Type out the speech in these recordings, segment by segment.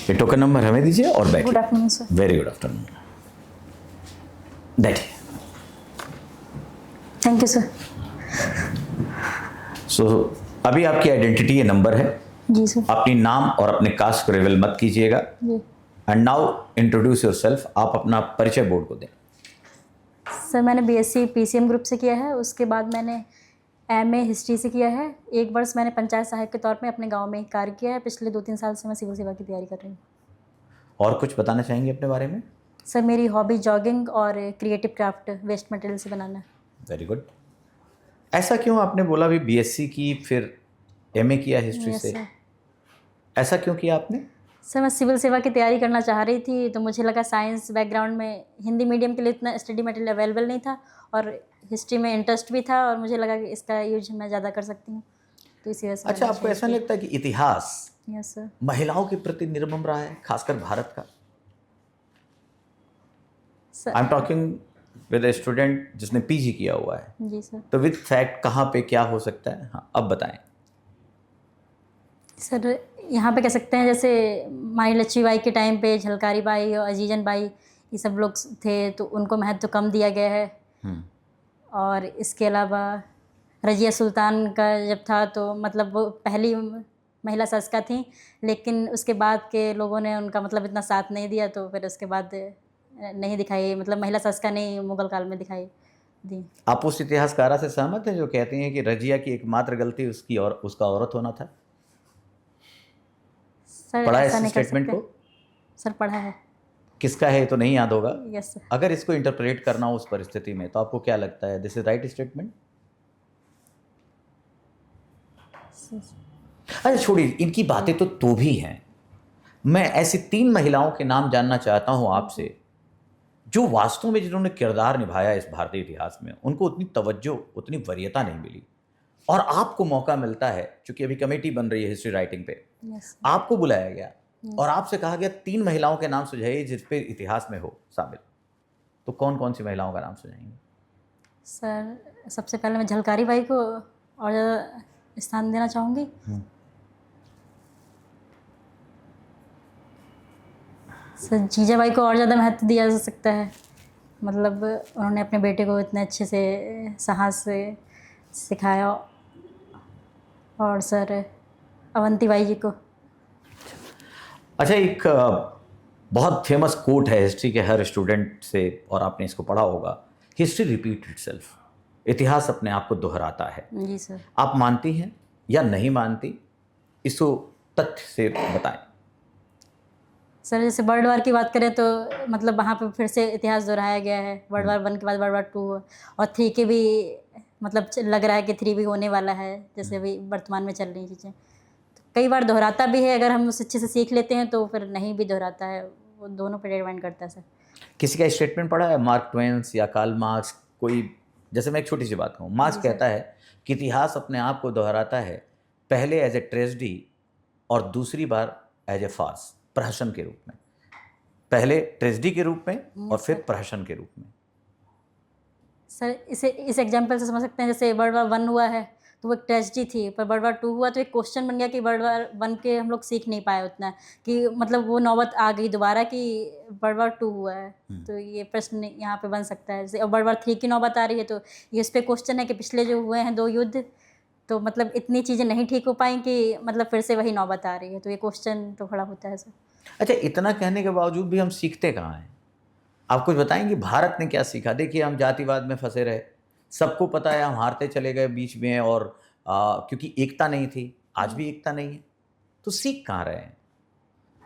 ये token number हमें दीजिए और बैठिए। Good afternoon sir. Very good afternoon. बैठिए। Thank you sir. सो अभी आपकी आइडेंटिटी ये नंबर है। जी सर। अपनी नाम और अपने कास्ट को रिवील मत कीजिएगा। जी एंड नाउ इंट्रोड्यूस योरसेल्फ। आप अपना परिचय बोर्ड को दें। सर, मैंने बीएससी पीसीएम ग्रुप से किया है। उसके बाद मैंने एमए हिस्ट्री से किया है। 1 वर्ष मैंने पंचायत सहायक के तौर में अपने गांव में ही कार्य किया है। पिछले 2-3 साल से मैं सिविल सेवा की तैयारी कर रही हूँ। और कुछ बताना चाहेंगे अपने बारे में? सर, मेरी हॉबी जॉगिंग और क्रिएटिव क्राफ्ट वेस्ट मटेरियल से बनाना है। Very good. ऐसा क्यों आपने बोला भी बीएससी की फिर एमए किया हिस्ट्री यस से? सर। ऐसा क्यों किया आपने? सर, मैं सिविल सेवा की तैयारी करना चाह रही थी, तो मुझे लगा साइंस बैकग्राउंड में हिंदी मीडियम के लिए इतना स्टडी मटेरियल अवेलेबल नहीं था और हिस्ट्री में इंटरेस्ट भी था और मुझे लगा कि इसका यूज मैं ज़्यादा कर सकती हूँ, तो इसी वजह से अच्छा, आपको ऐसा नहीं लगता कि इतिहास यस सर। महिलाओं के प्रति निर्मम रहा है, खासकर भारत का? I am talking with a student जिसने पीजी किया हुआ है। जी सर। तो विद फैक्ट कहाँ पे क्या हो सकता है? हाँ, अब बताएं। सर, यहाँ पे कह सकते हैं जैसे माई लच्छी बाई के टाइम पे झलकारी बाई और अजीजन बाई ये सब लोग थे, तो उनको महत्व कम दिया गया है। और इसके अलावा रजिया सुल्तान का जब था तो मतलब वो पहली महिला शासिका थी, लेकिन उसके बाद के लोगों ने उनका मतलब इतना साथ नहीं दिया, तो फिर उसके बाद नहीं दिखाई, मतलब महिला शासिका नहीं मुगल काल में दिखाई दी। आप उस इतिहासकारा से सहमत हैं जो कहती हैं कि रजिया की एकमात्र गलती उसकी और उसका औरत होना था? सर, पढ़ा है ऐसा इस नहीं कर स्टेटमेंट सकते। को? सर, पढ़ा है। किसका है ये तो नहीं याद होगा। Yes sir. अगर इसको इंटरप्रेट करना हो उस परिस्थिति में तो आपको क्या लगता है, दिस इज राइट स्टेटमेंट? अच्छा छोड़िए, इनकी बातें तो भी हैं। मैं ऐसी 3 महिलाओं के नाम जानना चाहता हूं आपसे जो वास्तव में जिन्होंने किरदार निभाया इस भारतीय इतिहास में, उनको उतनी तवज्जो, उतनी वरीयता नहीं मिली और आपको मौका मिलता है, क्योंकि अभी कमेटी बन रही है हिस्ट्री राइटिंग पे। यस आपको बुलाया गया और आपसे कहा गया 3 महिलाओं के नाम सुझाइए जिस पे इतिहास में हो शामिल। तो कौन कौन सी महिलाओं का नाम सुझाएंगे? सर, सबसे पहले मैं झलकारी बाई को और ज़्यादा स्थान देना चाहूँगी। सर, जीजाबाई को और ज़्यादा महत्व दिया जा सकता है, मतलब उन्होंने अपने बेटे को इतने अच्छे से साहस से सिखाया। और सर, अवंतीबाई जी को। अच्छा, एक बहुत फेमस कोट है हिस्ट्री के हर स्टूडेंट से, और आपने इसको पढ़ा होगा, हिस्ट्री रिपीट इटसेल्फ। इतिहास अपने आप को दोहराता है। जी सर। आप मानती हैं या नहीं मानती, इसको तथ्य से बताएं। सर, जैसे वर्ल्ड वार की बात करें तो मतलब वहाँ पे फिर से इतिहास दोहराया गया है। वर्ल्ड वार 1 के बाद वर्ल्ड वार 2 और 3 के भी मतलब लग रहा है कि 3 भी होने वाला है, जैसे अभी वर्तमान में चल रही चीज़ें। तो कई बार दोहराता भी है, अगर हम उसे अच्छे से सीख लेते हैं तो फिर नहीं भी दोहराता है। वो दोनों पे डिपेंड करता है सर। किसी का स्टेटमेंट पढ़ा है, मार्क ट्वेन्स या कार्ल मार्क्स? कोई, जैसे मैं एक छोटी सी बात कहूँ, मार्क्स कहता है कि इतिहास अपने आप को दोहराता है, पहले एज ए ट्रेजेडी और दूसरी बार एज ए फार्स, प्रहसन के रूप में। पहले ट्रेजेडी के रूप में और फिर प्रहसन के रूप में। सर, इस एग्जाम्पल से समझ सकते हैं, जैसे वर्ल्ड वार 1 हुआ है तो वो एक ट्रेजेडी थी, पर वर्ल्ड वार 2 हुआ तो एक क्वेश्चन बन गया कि वर्ल्ड वार 1 के हम लोग सीख नहीं पाए उतना, कि मतलब वो नौबत आ गई दोबारा कि वर्ल्ड वार 2 हुआ है। तो ये प्रश्न यहाँ पे बन सकता है। जैसे अब वर्ल्ड वार 3 की नौबत आ रही है तो ये इस पर क्वेश्चन है कि पिछले जो हुए हैं 2 युद्ध, तो मतलब इतनी चीज़ें नहीं ठीक हो पाई कि मतलब फिर से वही नौबत आ रही है, तो ये क्वेश्चन तो खड़ा होता है सर। अच्छा, इतना कहने के बावजूद भी हम सीखते कहाँ हैं? आप कुछ बताएंगे भारत ने क्या सीखा? देखिए, हम जातिवाद में फंसे रहे, सबको पता है, हम हारते चले गए बीच में, और क्योंकि एकता नहीं थी, आज भी एकता नहीं है, तो सीख कहाँ रहे हैं?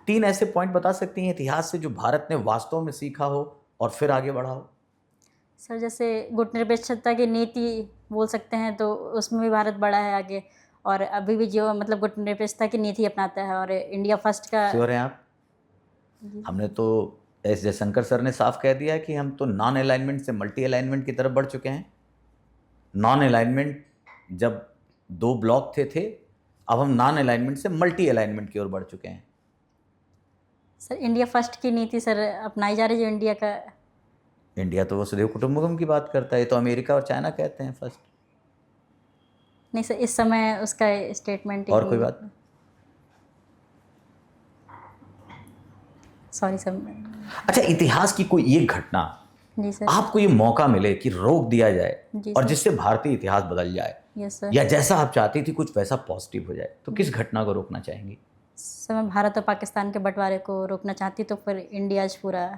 3 ऐसे पॉइंट बता सकती हैं इतिहास से जो भारत ने वास्तव में सीखा हो और फिर आगे बढ़ा हो? सर, जैसे गुटनिरपेक्षता की नीति बोल सकते हैं, तो उसमें भी भारत बढ़ा है आगे, और अभी भी जो मतलब गुटनिरपेक्षता की नीति अपनाता है, और इंडिया फर्स्ट का। श्योर हैं आप? हमने तो एस जयशंकर सर ने साफ कह दिया कि हम तो नॉन अलाइनमेंट से मल्टी अलाइनमेंट की तरफ बढ़ चुके हैं। नॉन अलाइनमेंट जब 2 ब्लॉक थे, अब हम नॉन अलाइनमेंट से मल्टी अलाइनमेंट की ओर बढ़ चुके हैं। सर, इंडिया फर्स्ट की नीति सर अपनाई जा रही है, जो इंडिया का। इंडिया तो वसुधैव कुटुंबकम की बात करता है, तो अमेरिका और चाइना कहते हैं फर्स्ट। नहीं सर, इस समय उसका स्टेटमेंट और कोई बात? Sorry sir. अच्छा, इतिहास की कोई एक घटना जी सर। आपको ये मौका मिले कि रोक दिया जाए जी और सर। जिससे भारतीय इतिहास बदल जाए, यस सर। या जैसा आप चाहती थी कुछ वैसा पॉजिटिव हो जाए, तो किस घटना को रोकना चाहेंगी? सर मैं भारत और पाकिस्तान के बंटवारे को रोकना चाहती, तो फिर इंडिया आज पूरा,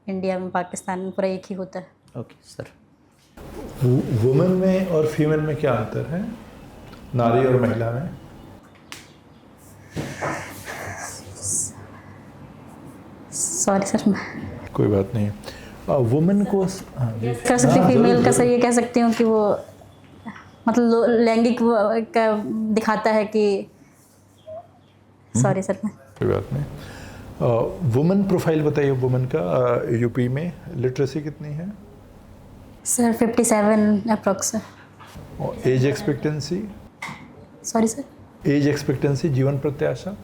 इंडिया में पाकिस्तान पूरा एक ही होता है। Okay sir. वुमेन में और फीमेल में क्या अंतर है, नारी और महिला में? Sorry sir. मैं कोई बात नहीं। वुमेन को कर सकती हूँ, फीमेल का सर ये कह सकती हूँ कि वो मतलब लैंगिक का दिखाता है कि, सॉरी सर। मैं कोई बात नहीं। वुमेन प्रोफाइल बताइए, वुमेन का यूपी में लिटरेसी कितनी है? सर 57 अप्रॉक्स है। और age expectancy? Sorry sir. Age expectancy, जीवन प्रत्याशा?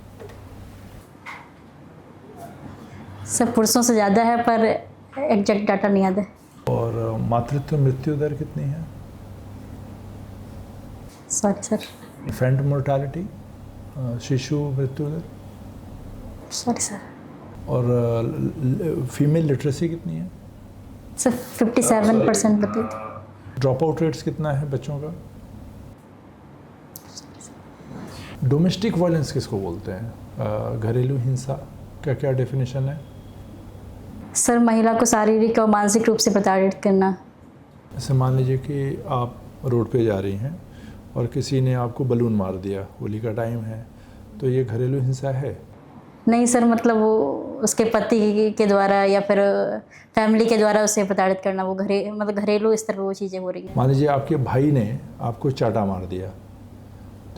सर पुरुषों से ज़्यादा है, पर एग्जैक्ट डाटा नहीं याद है। और मातृत्व मृत्यु दर कितनी है? Sorry sir. इन्फेंट मोर्टालिटी, शिशु मृत्यु दर? Sorry sir. और फीमेल लिटरेसी कितनी है? सर 57% बताइए थे। ड्रॉप आउट रेट्स कितना है बच्चों का? डोमेस्टिक वायलेंस किसको बोलते हैं? घरेलू हिंसा का क्या डेफिनेशन है? सर महिला को शारीरिक और मानसिक रूप से प्रताड़ित करना। जैसे मान लीजिए कि आप रोड पे जा रही हैं और किसी ने आपको बलून मार दिया, होली का टाइम है, तो ये घरेलू हिंसा है? नहीं सर, मतलब वो उसके पति के द्वारा या फिर फैमिली के द्वारा उसे प्रताड़ित करना, वो मतलब घरेलू स्तर पर वो चीज़ें हो रही हैं। मान लीजिए आपके भाई ने आपको चाटा मार दिया,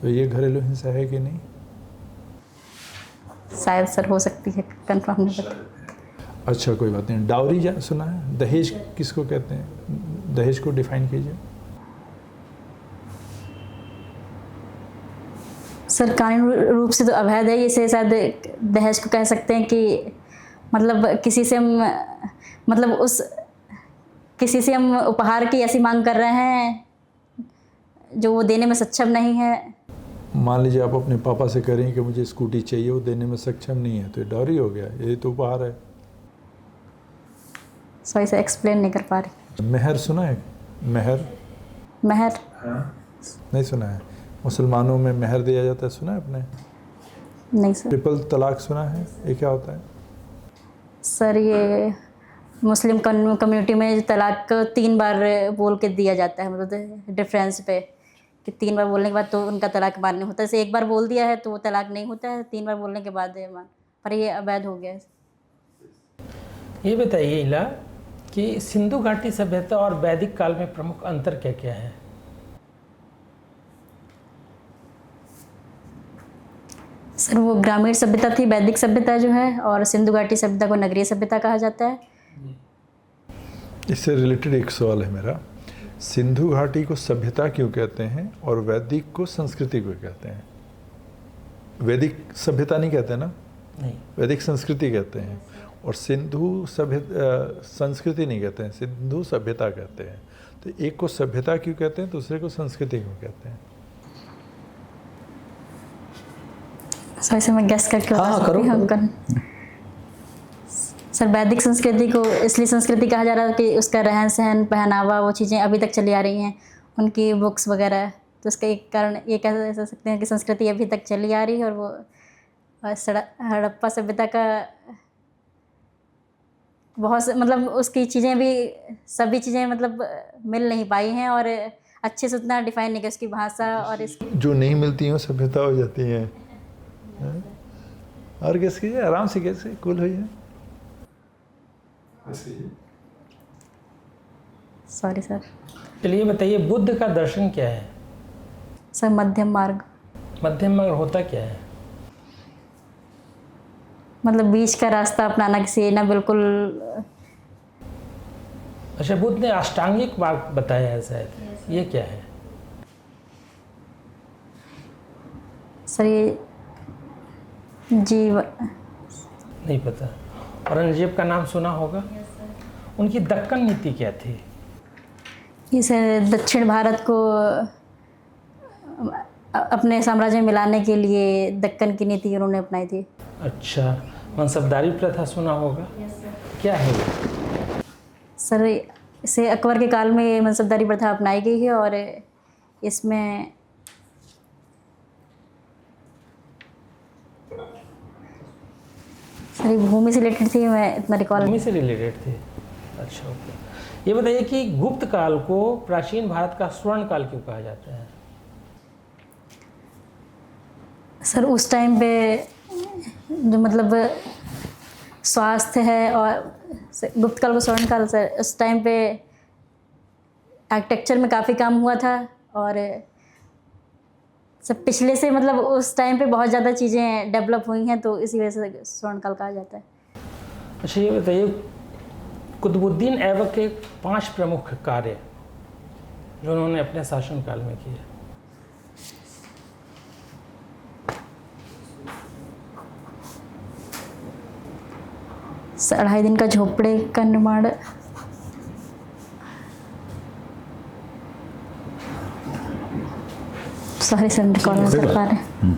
तो ये घरेलू हिंसा है कि नहीं? शायद सर हो सकती है, कंफर्म नहीं पता। अच्छा, कोई बात नहीं। डाउरी सुना है? दहेज किसको कहते हैं? दहेज को डिफाइन कीजिए। सर कानूनी रूप से तो अवैध है, इसे शायद दहेज को कह सकते हैं कि मतलब किसी से हम उपहार की ऐसी मांग कर रहे हैं जो वो देने में सक्षम नहीं है। मान लीजिए आप अपने पापा से करें कि मुझे स्कूटी चाहिए, वो देने में सक्षम नहीं है, तो ये डाउरी हो गया, ये तो उपहार है। सॉरी सर, एक्सप्लेन नहीं कर पा रही। मेहर सुना है? मेहर नहीं सुना है? मुसलमानों में मेहर दिया जाता है, सुना है आपने? नहीं सर। ट्रिपल तलाक सुना है? ये क्या होता है? सर ये मुस्लिम कम्युनिटी में तलाक 3 बार बोल के दिया जाता है, मतलब डिफरेंस पे कि 3 बार बोलने के बाद तो उनका तलाक मान्य होता है। जैसे 1 बार बोल दिया है तो वो तलाक नहीं होता है, 3 बार बोलने के बाद पर ये अवैध हो गया है। ये बताइए इला कि सिंधु घाटी सभ्यता और वैदिक काल में प्रमुख अंतर क्या क्या है? सर वो ग्रामीण सभ्यता थी वैदिक सभ्यता जो है, और सिंधु घाटी सभ्यता को नगरीय सभ्यता कहा जाता है। इससे रिलेटेड एक सवाल है मेरा। सिंधु घाटी को सभ्यता क्यों कहते हैं और वैदिक को संस्कृति क्यों कहते हैं? वैदिक सभ्यता नहीं कहते ना? नहीं, वैदिक संस्कृति कहते हैं। और सिंधु संस्कृति नहीं कहते हैं, सिंधु सभ्यता कहते हैं। तो एक को सभ्यता क्यों कहते हैं, दूसरे को संस्कृति क्यों कहते हैं? सॉरी सर, मैं गेस करके बता सकती हूँ। सर वैदिक संस्कृति को इसलिए संस्कृति कहा जा रहा है कि उसका रहन सहन, पहनावा, वो चीज़ें अभी तक चली आ रही हैं, उनकी बुक्स वगैरह, तो उसका एक कारण ये कह सकते हैं कि संस्कृति अभी तक चली आ रही है। और वो हड़प्पा सभ्यता का बहुत मतलब उसकी चीज़ें भी, सभी चीज़ें मतलब मिल नहीं पाई हैं और अच्छे से उतना डिफाइन नहीं किया, उसकी भाषा और इसकी जो नहीं मिलती हैं सभ्यता हो जाती हैं। और गेस कीजिए, आराम से गेस, कूल होइए। Sorry sir. चलिए बताइए, बुद्ध का दर्शन क्या है? सर मध्यम मार्ग। मध्यम मार्ग होता क्या है? मतलब बीच का रास्ता अपनाना, किसी ना बिल्कुल। अच्छा, बुद्ध ने अष्टांगिक मार्ग बताया है शायद, ये क्या है? सर ये जीव नहीं पता। औरंगजेब का नाम सुना होगा? उनकी दक्कन नीति क्या थी? इसे दक्षिण भारत को अपने साम्राज्य में मिलाने के लिए दक्कन की नीति उन्होंने अपनाई थी। अच्छा, मनसबदारी प्रथा सुना होगा, क्या है ये? सर इसे अकबर के काल में मनसबदारी प्रथा अपनाई गई है और इसमें सर ये भूमि से रिलेटेड थी, मैं इतना रिकॉल भूमि से रिलेटेड थे। अच्छा, ओके। ये बताइए कि गुप्त काल को प्राचीन भारत का स्वर्ण काल क्यों कहा जाता है? सर उस टाइम पे जो मतलब स्वास्थ्य है और गुप्त काल को स्वर्ण काल, सर उस टाइम पे आर्किटेक्चर में काफ़ी काम हुआ था और सब पिछले से मतलब उस टाइम पे बहुत ज़्यादा चीज़ें डेवलप हुई हैं, तो इसी वजह से स्वर्ण काल कहा जाता है। अच्छा, ये बताइए कुतुबुद्दीन ऐबक के 5 प्रमुख कार्य जो उन्होंने अपने शासनकाल में किए। सर 2.5 दिन का झोपड़े का निर्माण, सॉरी सर रिकॉल नहीं कर पा रहे।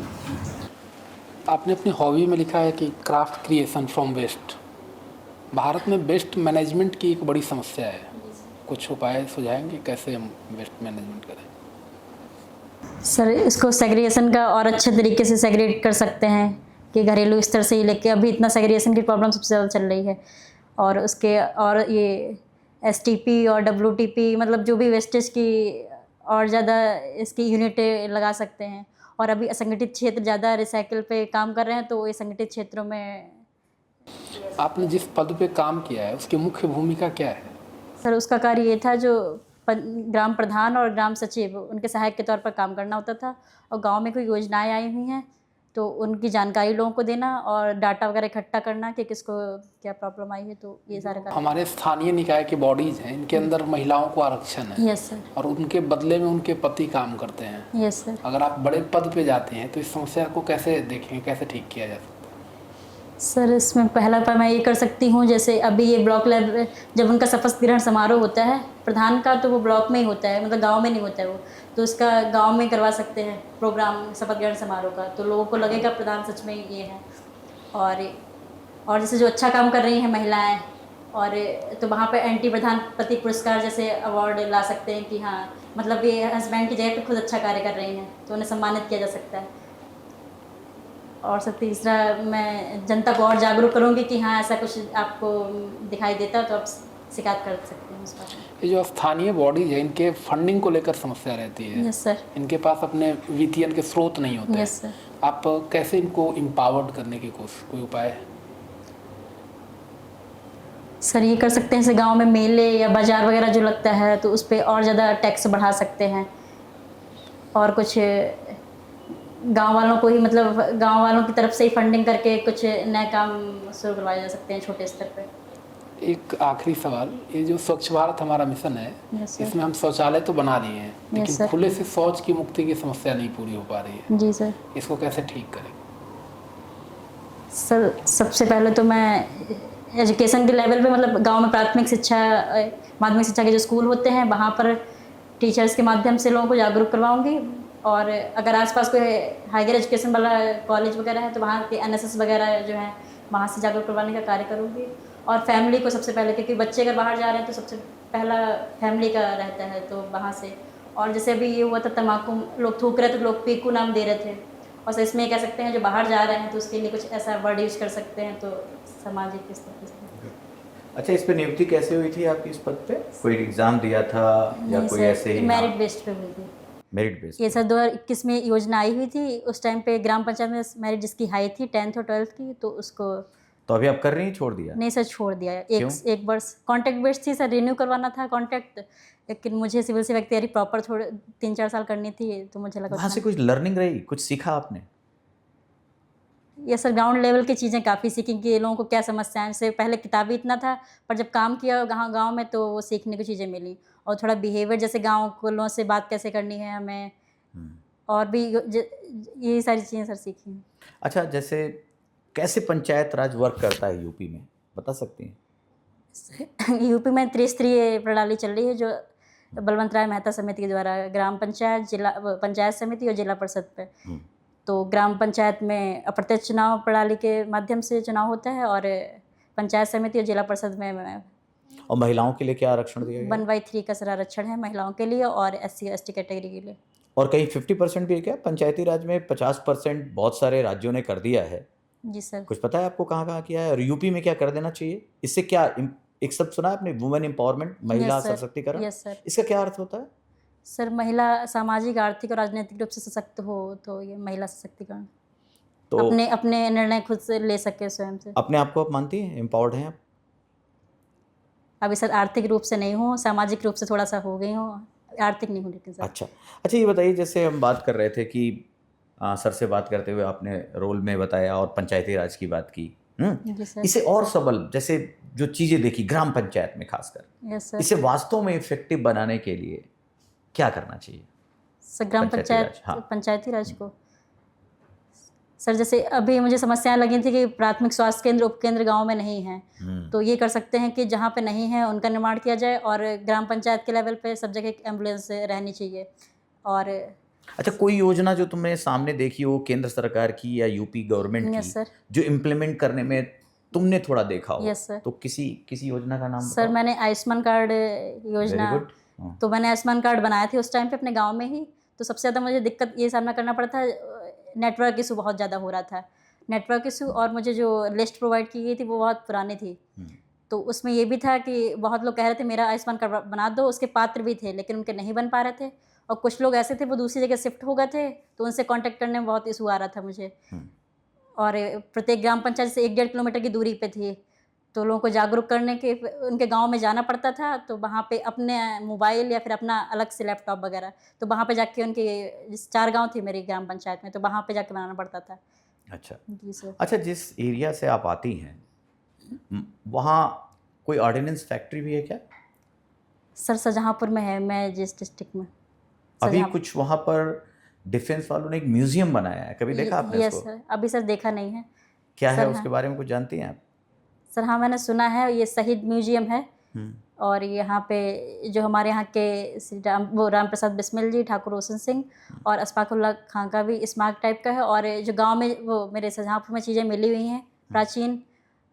आपने अपनी हॉबी में लिखा है कि craft creation from waste. Bharat में वेस्ट मैनेजमेंट की एक बड़ी समस्या है, कुछ उपाय सुझाएंगे कैसे हम वेस्ट मैनेजमेंट करें? सर इसको सेग्रीगेशन का और अच्छे तरीके से सेग्रीगेट कर सकते हैं कि घरेलू स्तर से ही लेके अभी इतना सेग्रीगेशन की प्रॉब्लम सबसे ज़्यादा चल रही है, और उसके और ये STP और WTP मतलब जो भी वेस्टेज की और ज़्यादा इसकी यूनिटें लगा सकते हैं। और अभी असंगठित क्षेत्र ज़्यादा रिसाइकिल पे काम कर रहे हैं, तो ये संगठित क्षेत्रों में। आपने जिस पद पे काम किया है उसकी मुख्य भूमिका क्या है? सर उसका कार्य ये था जो ग्राम प्रधान और ग्राम सचिव उनके सहायक के तौर पर काम करना होता था, और गांव में कोई योजनाएं आई हुई हैं तो उनकी जानकारी लोगों को देना और डाटा वगैरह इकट्ठा करना कि किसको क्या प्रॉब्लम आई है, तो ये सारे काम। हमारे स्थानीय निकाय के बॉडीज हैं, इनके अंदर महिलाओं को आरक्षण है। Yes sir. और उनके बदले में उनके पति काम करते हैं। Yes sir. अगर आप बड़े पद पे जाते हैं तो इस समस्या को कैसे देखें, कैसे ठीक किया जा सकता है? सर इसमें पहला उपाय मैं ये कर सकती हूँ, जैसे अभी ये ब्लॉक लेवल जब उनका शपथ ग्रहण समारोह होता है प्रधान का, तो वो ब्लॉक में ही होता है, मतलब गांव में नहीं होता है वो, तो उसका गांव में करवा सकते हैं प्रोग्राम शपथ ग्रहण समारोह का, तो लोगों को लगेगा प्रधान सच में ये है। और जैसे जो अच्छा काम कर रही हैं महिलाएं, और तो वहाँ पे एंटी प्रधान पति पुरस्कार जैसे अवार्ड ला सकते हैं कि हाँ मतलब ये हस्बैंड की जगह पे खुद अच्छा कार्य कर रही हैं, तो उन्हें सम्मानित किया जा सकता है। और सब तीसरा मैं जनता को और जागरूक करूँगी कि हाँ ऐसा कुछ आपको दिखाई देता है तो आप शिकायत कर सकते हैं उस बारे में। ये जो स्थानीय बॉडीज है इनके फंडिंग को लेकर समस्या रहती है। Yes sir. इनके पास अपने वित्तीय के स्रोत नहीं होते। Yes sir. आप कैसे इनको एम्पावर्ड करने की कोई उपाय है? सर ये कर सकते हैं जैसे गांव में मेले या बाजार वगैरह जो लगता है तो उस पर और ज़्यादा टैक्स बढ़ा सकते हैं, और कुछ गांव वालों को ही मतलब गांव वालों की तरफ से ही फंडिंग करके कुछ नए काम शुरू करवाए जा सकते हैं छोटे स्तर पे। एक आखिरी सवाल, ये जो स्वच्छ भारत हमारा मिशन है, यस सर। इसमें हम शौचालय तो बना लिए हैं, यस लेकिन सर। खुले से शौच की मुक्ति की समस्या नहीं पूरी हो पा रही है। जी सर। इसको कैसे ठीक करें? सर सबसे पहले तो मैं एजुकेशन के लेवल पे मतलब गांव में प्राथमिक शिक्षा माध्यमिक शिक्षा के जो स्कूल होते हैं वहाँ पर टीचर्स के माध्यम से लोगों को जागरूक करवाऊंगी, और अगर आसपास कोई हायर एजुकेशन वाला कॉलेज वगैरह है तो वहाँ के NSS वगैरह जो है वहाँ से जागरूक करवाने का कार्य करूँगी। और फैमिली को सबसे पहले, क्योंकि बच्चे अगर बाहर जा रहे हैं तो सबसे पहला फैमिली का रहता है, तो वहाँ से। और जैसे अभी ये हुआ था तम्बाकू लोग थूक रहे थे, लोग पीकू नाम दे रहे थे, और इसमें ये कह सकते हैं जो बाहर जा रहे हैं तो उसके लिए कुछ ऐसा वर्ड यूज कर सकते हैं, तो सामाजिक इस तरह से। अच्छा, इस पे नियुक्ति कैसे हुई थी आपकी इस पद पे? कोई एग्जाम दिया था या नहीं कोई सर, ऐसे ही? मेरिट बेस्ड पे हुई थी। Merit based? ये सर 2021 में योजना आई हुई थी, उस टाइम पे ग्राम पंचायत में मेरिट जिसकी हाई थी 10th और 12th की, तो उसको। तो अभी आप कर रही हैं, छोड़ दिया? नहीं सर, छोड़ दिया। क्यों? एक वर्ष कॉन्ट्रैक्ट बेस्ड थी सर, रिन्यू करवाना था कॉन्ट्रैक्ट, लेकिन मुझे सिविल सेवा की तैयारी प्रॉपर थोड़े 3-4 साल करनी थी, तो मुझे लगा वहाँ से कुछ लर्निंग रही, कुछ सीखा आपने? ये सर ग्राउंड लेवल की चीज़ें काफ़ी सीखी कि लोगों को क्या समस्याएं, से पहले किताबी इतना था, पर जब काम किया गांव में तो वो सीखने की चीज़ें मिली, और थोड़ा बिहेवियर जैसे गांव को लोगों से बात कैसे करनी है हमें, और भी यही सारी चीज़ें सर सीखी हैं। अच्छा, जैसे कैसे पंचायत राज वर्क करता है यूपी में, बता सकती हैं? यूपी में त्रिस्तरीय प्रणाली चल रही है जो बलवंत राय मेहता समिति के द्वारा ग्राम पंचायत, जिला पंचायत समिति और जिला परिषद पे। तो ग्राम पंचायत में अप्रत्यक्ष चुनाव प्रणाली के माध्यम से चुनाव होता है, और पंचायत समिति और जिला परिषद में और महिलाओं के लिए क्या आरक्षण दिया गया? 1/3 का सर आरक्षण है महिलाओं के लिए और SC ST कैटेगरी के लिए। और कहीं 50% भी है क्या? पंचायती राज में 50% बहुत सारे राज्यों ने कर दिया है। जी सर। कुछ पता है आपको कहाँ कहाँ किया है, और यूपी में क्या कर देना चाहिए? इससे क्या एक शब्द सुना है आपने, वुमेन एम्पावरमेंट, महिला यस सर, सशक्तिकरण? Yes sir. इसका क्या अर्थ होता है? सर महिला सामाजिक, आर्थिक और राजनीतिक रूप से सशक्त हो, तो ये महिला सशक्तिकरण, तो अपने अपने निर्णय खुद से ले सके स्वयं से। अपने आप को आप मानती हैं एम्पावर्ड हैं आप? अभी सर आर्थिक रूप से नहीं हूँ, सामाजिक रूप से थोड़ा सा हो गई हूँ, आर्थिक नहीं हूँ लेकिन सर। अच्छा अच्छा, ये बताइए, जैसे हम बात कर रहे थे कि सर से बात करते हुए आपने रोल में बताया और पंचायती राज की बात की। जी सर। इसे और सबल, जैसे जो चीज़ें देखी ग्राम पंचायत में खासकर, यस सर। इसे वास्तव में इफेक्टिव बनाने के लिए क्या करना चाहिए? सर ग्राम पंचायती पंचायत, राज, हाँ। पंचायती राज को सर, जैसे अभी मुझे समस्याएं लगी थी कि प्राथमिक स्वास्थ्य केंद्र, उपकेंद्र गांव में नहीं है, तो ये कर सकते हैं कि जहाँ पे नहीं है उनका निर्माण किया जाए, और ग्राम पंचायत के लेवल पे सब जगह एक एम्बुलेंस रहनी चाहिए। और अच्छा, कोई योजना जो तुमने सामने देखी हो केंद्र सरकार की या यूपी गवर्नमेंट यस की, सर। जो इम्प्लीमेंट करने में तुमने थोड़ा देखा हो? Yes sir. तो किसी योजना का नाम सर बताओ। मैंने आयुष्मान कार्ड वेरी योजना, गुड। तो मैंने आयुष्मान कार्ड बनाए थे उस टाइम पे अपने गांव में ही। तो सबसे ज़्यादा मुझे दिक्कत ये सामना करना पड़ा था, नेटवर्क इशू बहुत ज़्यादा हो रहा था, नेटवर्क इशू, और मुझे जो लिस्ट प्रोवाइड की गई थी वो बहुत पुरानी थी। तो उसमें ये भी था कि बहुत लोग कह रहे थे मेरा आयुष्मान कार्ड बना दो, उसके पात्र भी थे लेकिन उनके नहीं बन पा रहे थे, और कुछ लोग ऐसे थे वो दूसरी जगह शिफ्ट हो गए थे, तो उनसे कांटेक्ट करने में बहुत इशू आ रहा था मुझे। और प्रत्येक ग्राम पंचायत से 1-1.5 किलोमीटर की दूरी पे थी, तो लोगों को जागरूक करने के उनके गांव में जाना पड़ता था, तो वहाँ पे अपने मोबाइल या फिर अपना अलग से लैपटॉप वगैरह, तो वहाँ पे जाके उनके 4 गांव थे मेरी ग्राम पंचायत में, तो वहाँ पे जाके बनाना पड़ता था। अच्छा जी सर। अच्छा, जिस एरिया से आप आती हैं वहाँ कोई ऑर्डिनेंस फैक्ट्री भी है क्या? सर शाहजहाँपुर में है, मैं जिस डिस्ट्रिक्ट में। अभी शाहजहाँपुर। कुछ वहाँ पर डिफेंस वालों ने एक म्यूजियम बनाया है, कभी देखा आपने यस उसको? सर, अभी सर देखा नहीं है। क्या है सर, उसके बारे में कुछ जानती हैं आप? सर हाँ मैंने सुना है, ये शहीद म्यूजियम है, और यहाँ पे जो हमारे यहाँ के राम प्रसाद बिस्मिल जी, ठाकुर रोशन सिंह और अशफाकुल्लाह खां का भी स्मारक टाइप का है, और जो गांव में वो मेरे शाहजहाँपुर में चीज़ें मिली हुई हैं प्राचीन,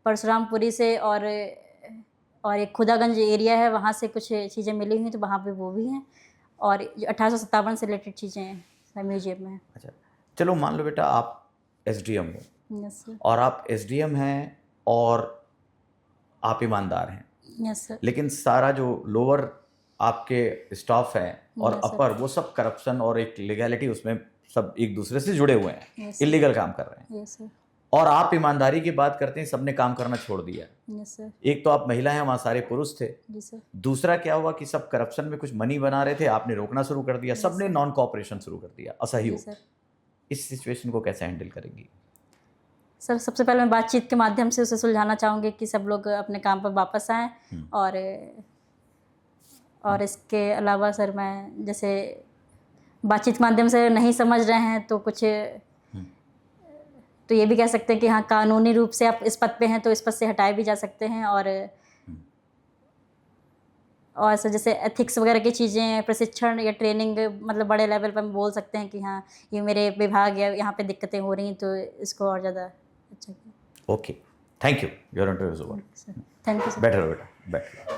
परशुरामपुरी से, और एक खुदागंज एरिया है वहाँ से कुछ चीज़ें मिली हुई हैं, तो वहाँ पे वो भी हैं, और 1857 से रिलेटेड चीज़ें हैं म्यूजियम में। अच्छा, चलो मान लो बेटा आप SDM हो, यस सर। और आप SDM हैं और आप ईमानदार हैं, यस सर। लेकिन सारा जो लोअर आपके स्टाफ है और Yes, sir. अपर, वो सब करप्शन और एक लीगैलिटी, उसमें सब एक दूसरे से जुड़े हुए हैं, Yes, sir. इलीगल काम कर रहे हैं, यस सर। और आप ईमानदारी की बात करते हैं, सबने काम करना छोड़ दिया। Yes sir. एक तो आप महिला हैं, वहाँ सारे पुरुष थे, जी सर। दूसरा क्या हुआ कि सब करप्शन में कुछ मनी बना रहे थे, आपने रोकना शुरू कर दिया, सबने नॉन कोऑपरेशन शुरू कर दिया, जी असहयोग। सर। इस सिचुएशन को कैसे हैंडल करेंगी? सर सबसे पहले मैं बातचीत के माध्यम से उसे सुलझाना चाहूँगी कि सब लोग अपने काम पर वापस आएँ, और इसके अलावा सर मैं जैसे बातचीत के माध्यम से नहीं समझ रहे हैं तो कुछ, तो ये भी कह सकते हैं कि हाँ कानूनी रूप से आप इस पद पे हैं तो इस पद से हटाए भी जा सकते हैं, और सर जैसे एथिक्स वगैरह की चीज़ें, प्रशिक्षण या ट्रेनिंग, मतलब बड़े लेवल पर हम बोल सकते हैं कि हाँ ये मेरे विभाग या यहाँ पे दिक्कतें हो रही हैं, तो इसको और ज़्यादा अच्छा किया। Okay, thank you, your interview is over. Thank you sir. बैठो बेटा, बैठो।